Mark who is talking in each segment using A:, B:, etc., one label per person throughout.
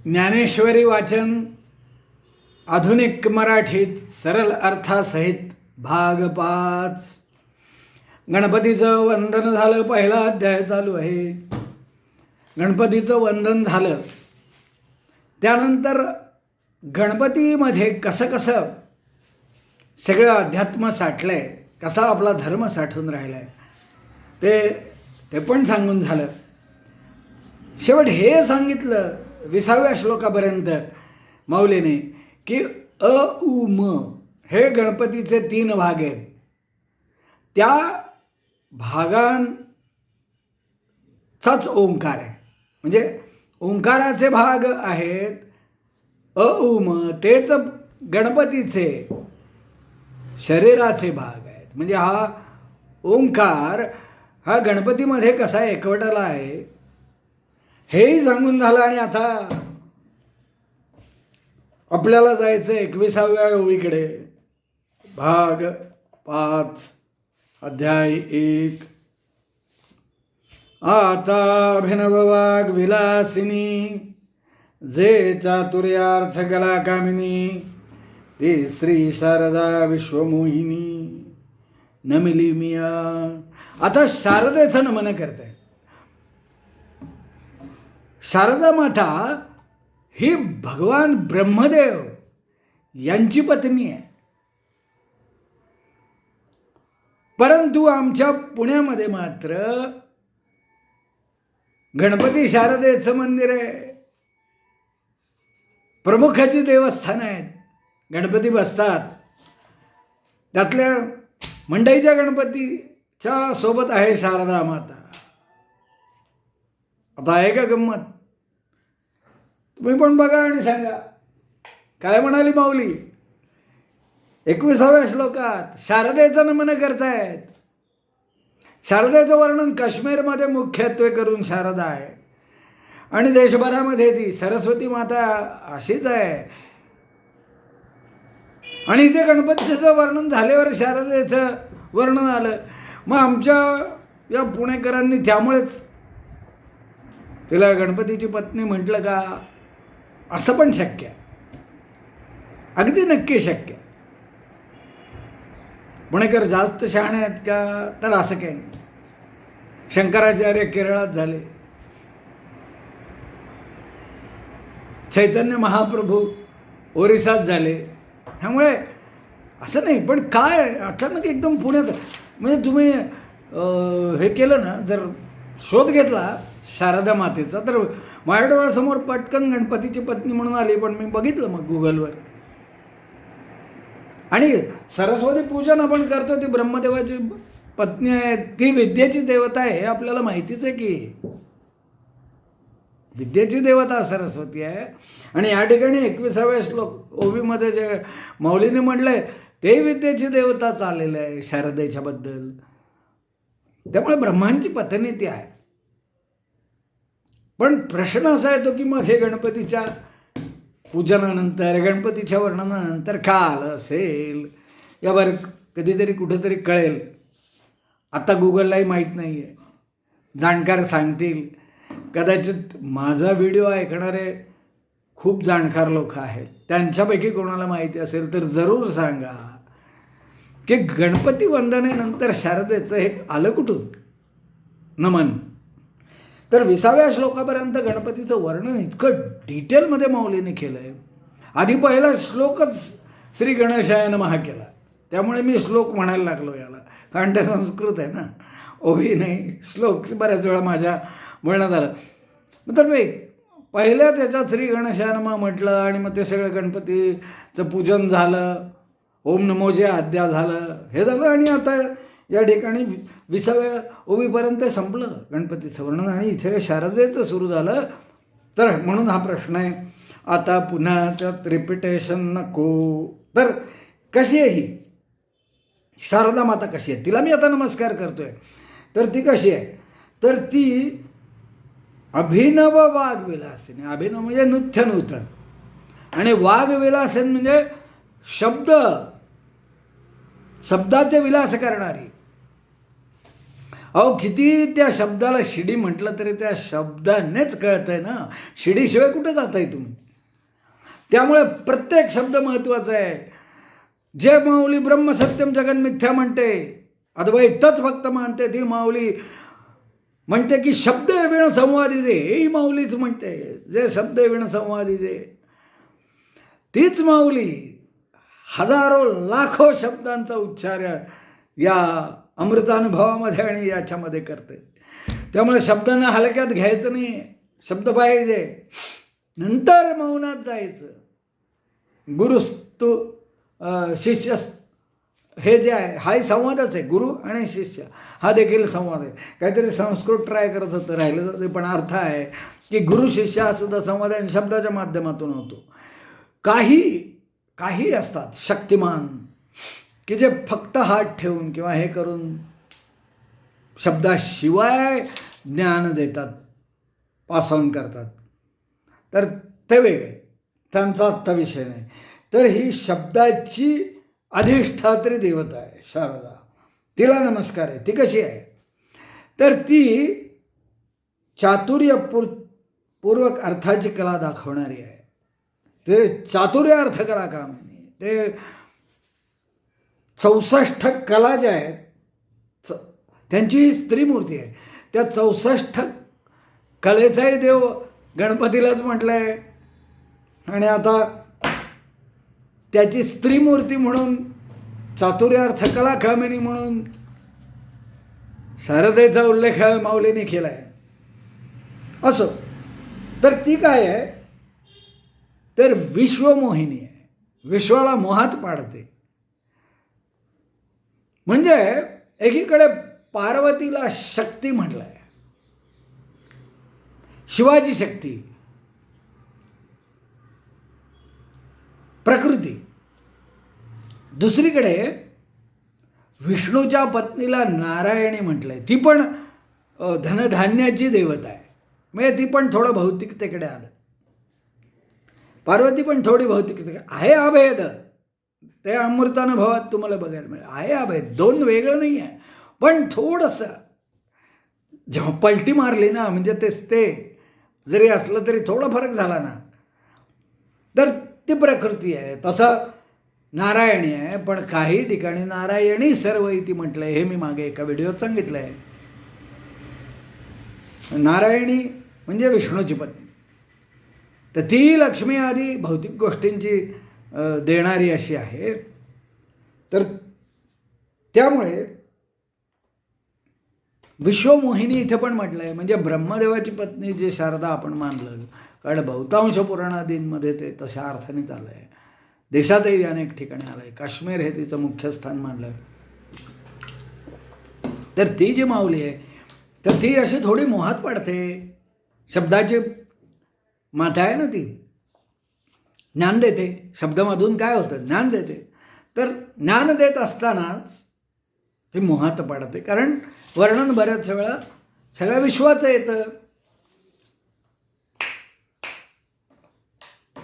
A: ज्ञानेश्वरी वाचन आधुनिक मराठीत सरळ अर्थासहित भाग 5. गणपतीचं वंदन झालं. पहिला अध्याय चालू आहे. गणपतीचं वंदन झालं त्यानंतर गणपतीमध्ये कसं कसं सगळं अध्यात्म साठलं आहे, कसा आपला धर्म साठून राहिला आहे ते पण सांगून झालं. शेवट हे सांगितलं 20व्या श्लोकापर्यंत माऊलीने की अ उ म हे गणपतीचे 3 भाग आहेत. त्या भागांचाच ओंकार आहे. म्हणजे ओंकाराचे भाग आहेत अ उ म, तेच गणपतीचे शरीराचे भाग आहेत. म्हणजे हा ओंकार हा गणपतीमध्ये कसा एकवटला आहे हेही सांगून झालं. आणि आता आपल्याला जायचं 21व्या ओळीकडे. भाग 5 अध्याय 1. आता अभिनव वाग विलासिनी जे चातुर्यार्थ कला कामिनी ती श्री शारदा विश्वमोहिनी नमिली मिया. आता शारदेचं नमन करते. शारदा माता ही भगवान ब्रह्मदेव यांची पत्नी आहे. परंतु आमच्या पुण्यामध्ये मात्र गणपती शारदेचं मंदिर आहे. प्रमुखाची देवस्थान आहेत. गणपती बसतात. त्यातल्या मंडईच्या गणपतीच्या सोबत आहे शारदा माता. आता आहे का गंमत? तुम्ही पण बघा आणि सांगा काय म्हणाली माऊली 21व्या श्लोकात. शारदेचं नमन करतायत. शारदेचं वर्णन काश्मीरमध्ये मुख्यत्वे करून शारदा आहे आणि देशभरामध्ये ती सरस्वती माता अशीच आहे. आणि इथे गणपतीचं वर्णन झाल्यावर शारदेचं वर्णन आलं. मग आमच्या या पुणेकरांनी त्यामुळेच तिला गणपतीची पत्नी म्हटलं का? असं पण शक्य आहे. अगदी नक्की शक्य आहे. पुणेकर जास्त शहाणे आहेत का? तर असं काही नाही. शंकराचार्य केरळात झाले. चैतन्य महाप्रभू ओरिसात झाले. त्यामुळे असं नाही. पण काय अचानक एकदम पुण्यात म्हणजे तुम्ही हे केलं ना, जर शोध घेतला शारदा मातेचा तर माझ्या डोळ्यासमोर पटकन गणपतीची पत्नी म्हणून आली. पण मी बघितलं मग गुगलवर. आणि सरस्वती पूजन आपण करतो ती ब्रह्मदेवाची पत्नी आहे. ती विद्येची देवता आहे हे आपल्याला माहितीच आहे की विद्येची देवता सरस्वती आहे. आणि या ठिकाणी 21व्या श्लोक ओवीमध्ये जे माऊलीने म्हटलंय ते विद्येची देवता चाललेलं आहे शारदेच्या बद्दल. त्यामुळे ब्रह्मांची पत्नी ती आहे. पण प्रश्न असा येतो की मग हे गणपतीच्या पूजनानंतर गणपतीच्या वर्णनानंतर का आलं असेल यावर कधीतरी कुठेतरी कळेल. आता गुगललाही माहीत नाही आहे. जाणकार सांगतील. कदाचित माझा व्हिडिओ ऐकणारे खूप जाणकार लोक आहेत. त्यांच्यापैकी कोणाला माहिती असेल तर जरूर सांगा की गणपती वंदनेनंतर शारदेचं हे आलं कुठून नमन. तर 20व्या श्लोकापर्यंत गणपतीचं वर्णन इतकं डिटेलमध्ये माऊलीने केलं आहे. आधी पहिला श्लोकच श्री गणेशाय नमः केला. त्यामुळे मी श्लोक म्हणायला लागलो याला, कारण ते संस्कृत आहे ना, ओवी नाही श्लोक बऱ्याच वेळा माझ्या बोलण्यात आलं. तर मी पहिल्या त्याच्यात श्री गणेशाय नमः म्हटलं आणि मग ते सगळं गणपतीचं पूजन झालं. ओम नमो जे आद्या झालं हे झालं. आणि आता या ठिकाणी 20व्या ओवीपर्यंत संपलं गणपतीचं वर्णन आणि इथे शारदेचं सुरू झालं. तर म्हणून हा प्रश्न आहे आता पुन्हा त्यात रिपिटेशन नको. तर कशी आहे ही शारदा माता? कशी आहे? तिला मी आता नमस्कार करतोय. तर ती कशी आहे? तर ती अभिनव वाग्विलासिनी. अभिनव म्हणजे नृत्य नूतन आणि वाग्विलासन म्हणजे शब्दाचे विलास करणारी. अहो किती त्या शब्दाला शिडी म्हटलं तरी त्या शब्दानेच कळतंय ना, शिडीशिवाय कुठं जाताय तुम्ही. त्यामुळे प्रत्येक शब्द महत्त्वाचा आहे. जे माऊली ब्रह्मसत्यम जगन मिथ्या म्हणते, अद्वैतच फक्त मानते, ती माऊली म्हणते की शब्द विण संवादी जे, ही माऊलीच म्हणते. जे शब्द विण संवादी जे, तीच माऊली हजारो लाखो शब्दांचा उच्चार या अमृतानुभवामध्ये आणि याच्यामध्ये करते. त्यामुळे शब्दांना हलक्यात घ्यायचं नाही. शब्द पाहिजे, नंतर मौनात जायचं. गुरुस्तु शिष्य हे जे आहे हाही संवादच आहे. गुरु आणि शिष्य हा देखील संवाद आहे. काहीतरी संस्कृत ट्राय करत होतं, राहिलं जाते, पण अर्थ आहे की गुरु शिष्य हा सुद्धा संवाद आहे, शब्दाच्या माध्यमातून होतो. काही असतात शक्तिमान की जे फक्त हात ठेवून किंवा हे करून शब्दाशिवाय ज्ञान देतात, पास ऑन करतात, तर ते वेगळे, त्यांचा आत्ता विषय नाही. तर ही शब्दाची अधिष्ठात्री देवता आहे शारदा, तिला नमस्कार आहे. ती कशी आहे तर ती चातुर्यपूर्वक अर्थाची कला दाखवणारी आहे. ते चातुर्य अर्थकला कामिनी, ते 64 कला ज्या आहेत त्यांची ही स्त्रीमूर्ती आहे. त्या 64 कलेचाही देव गणपतीलाच म्हटलं आहे, आणि आता त्याची स्त्रीमूर्ती म्हणून चातुर्यार्थकला कामिनी म्हणून शारदेचा उल्लेख माऊलीने केला आहे. असं तर ती काय आहे तर विश्वमोहिनी आहे, विश्वाला मोहात पाडते. म्हणजे एकीकडे पार्वतीला शक्ती म्हटलं आहे, शिवाची शक्ती, प्रकृती. दुसरीकडे विष्णूच्या पत्नीला नारायणी म्हटलंय, ती पण धनधान्याची देवता आहे. म्हणजे ती पण थोडं भौतिकतेकडे आलं. पार्वती पण थोडी भौतिकतेकडे आहे. अभेद ते अमृतानुभवात तुम्हाला बघायला मिळेल. आहे अभेद, दोन वेगळं नाही आहे, पण थोडंसं जेव्हा पलटी मारली ना, म्हणजे ते जरी असलं तरी थोडा फरक झाला ना, तर ती प्रकृती आहे. तसं नारायणी आहे, पण काही ठिकाणी नारायणी सर्व इति म्हटलंय. हे मी मागे एका व्हिडिओत सांगितलं आहे. नारायणी म्हणजे विष्णूची पत्नी, तर ती लक्ष्मी आदी भौतिक गोष्टींची देणारी अशी आहे. तर त्यामुळे विश्वमोहिनी इथे पण म्हटलं आहे. म्हणजे ब्रह्मदेवाची पत्नी जे शारदा आपण मानलं, कारण बहुतांश पुराणादींमध्ये ते तशा अर्थाने चाललं आहे. देशातही अनेक ठिकाणी आलं आहे. काश्मीर हे तिचं मुख्य स्थान मानलं. तर ती जी माऊली आहे तर ती अशी थोडी मोहात पडते. शब्दाची माथा आहे ना, ती ज्ञान देते. शब्दामधून काय होतं, ज्ञान देते. तर ज्ञान देत असतानाच ती मोहात पडते, कारण वर्णन बऱ्याच वेळा सगळ्या विश्वाचं येतं.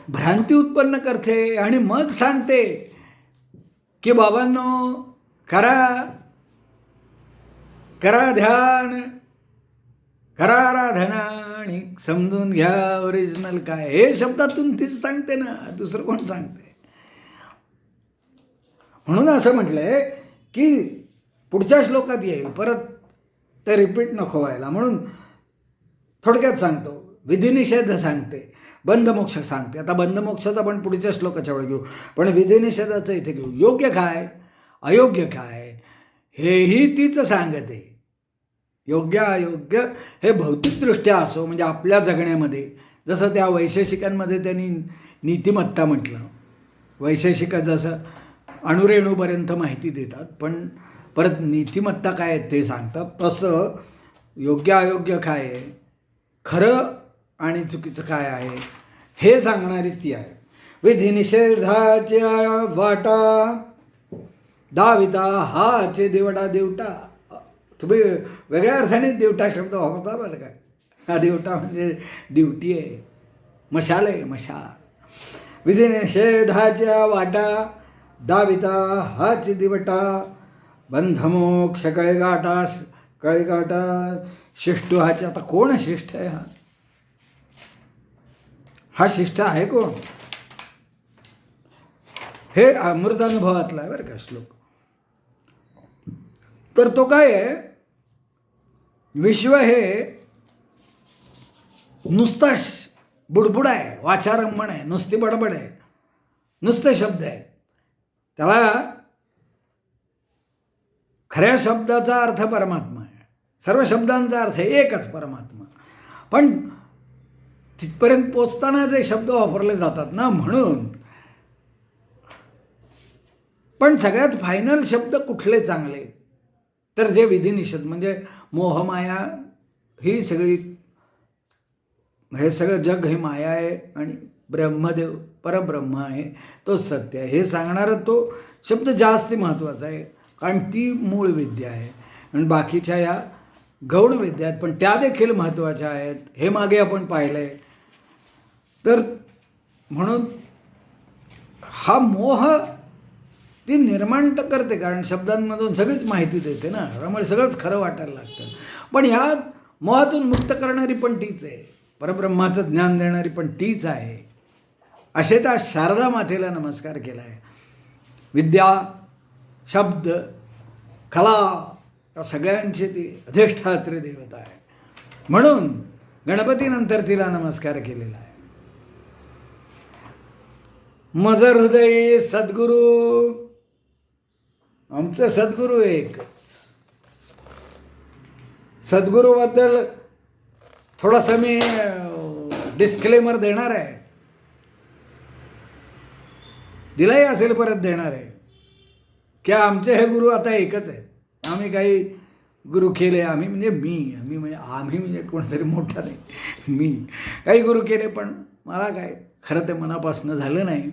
A: भ्रांती उत्पन्न करते आणि मग सांगते की बाबांनो करा ध्यान, करा आराधना आणि समजून घ्या ओरिजिनल काय. हे शब्दातून तीच सांगते ना, दुसरं कोण सांगते. म्हणून असं म्हटलंय की पुढच्या श्लोकात येईल, परत ते रिपीट नको व्हायला, म्हणून थोडक्यात सांगतो. विधिनिषेध सांगते, बंधमोक्ष सांगते. आता बंधमोक्षाचा आपण पुढच्या श्लोकाच्या वेळी घेऊ, पण विधिनिषेधाचं इथे घेऊ. योग्य काय अयोग्य काय हेही तीच सांगते. योग्य अयोग्य हे भौतिकदृष्ट्या असो, म्हणजे आपल्या जगण्यामध्ये, जसं त्या वैशेषिकांमध्ये त्यांनी नीतिमत्ता म्हटलं. वैशेषिक जसं अणुरेणूपर्यंत माहिती देतात, पण परत नीतिमत्ता काय आहे ते सांगतात. तसं योग्य अयोग्य काय आहे, खरं आणि चुकीचं काय आहे हे सांगणारी ती आहे. विधिनिषेधाच्या वाटा दाविता हाचे देवटा. देवटा तुम्ही वेगळ्या अर्थाने देवटा शब्द वापरता बरं काय. हा देवटा म्हणजे दिवटी आहे, मशाल आहे, मशाल. विधिनिषेधाच्या वाटा दाविता हाची दिवटा, बंधमोक्ष कळे गाटा. काळी काटा शिष्ट हाचे. आता कोण शिष्ट आहे? हा शिष्ट आहे कोण? हे अमृतानुभवातला आहे बरं का श्लोक. तर तो काय आहे, विश्व हे नुसता बुडबुड आहे, वाचारंभण आहे, नुसती बडबड आहे, नुसते शब्द आहे. त्याला खऱ्या शब्दाचा अर्थ परमात्मा आहे. सर्व शब्दांचा अर्थ एकच परमात्मा. पण तिथपर्यंत पोचताना जे शब्द वापरले जातात ना, म्हणून. पण सगळ्यात फायनल शब्द कुठले चांगले? तर जे विधिनिषेध, म्हणजे मोहमाया ही सगळी, हे सगळं जग ही माया आहे आणि ब्रह्मदेव परब्रह्म आहे, तोच सत्य आहे, हे सांगणारा तो शब्द जास्त महत्त्वाचा आहे. कारण ती मूळ विद्या आहे. आणि बाकीच्या या गौण विद्या आहेत, पण त्या देखील महत्त्वाच्या आहेत, हे मागे आपण पाहिलं आहे. तर म्हणून हा मोह ती निर्माण तर करते, कारण शब्दांमधून सगळीच माहिती देते ना, त्यामुळे सगळंच खरं वाटायला लागतं. पण ह्या मोहातून मुक्त करणारी पण तीच आहे, परब्रह्माचं ज्ञान देणारी पण तीच आहे. असे त्या शारदा मातेला नमस्कार केला आहे. विद्या, शब्द, कला या सगळ्यांची ती अधिष्ठात्री देवता आहे. म्हणून गणपतीनंतर तिला नमस्कार केलेला आहे. मज हृदय सद्गुरू, आमचं सद्गुरू एकच. सद्गुरूबद्दल थोडासा मी डिस्क्लेमर देणार आहे, दिलाही असेल, परत देणार आहे, की आमचे हे गुरु आता एकच आहे. आम्ही काही गुरु केले, आम्ही म्हणजे कोणतरी मोठा नाही, मी काही गुरु केले, पण मला काय खरं ते मनापासून झालं नाही.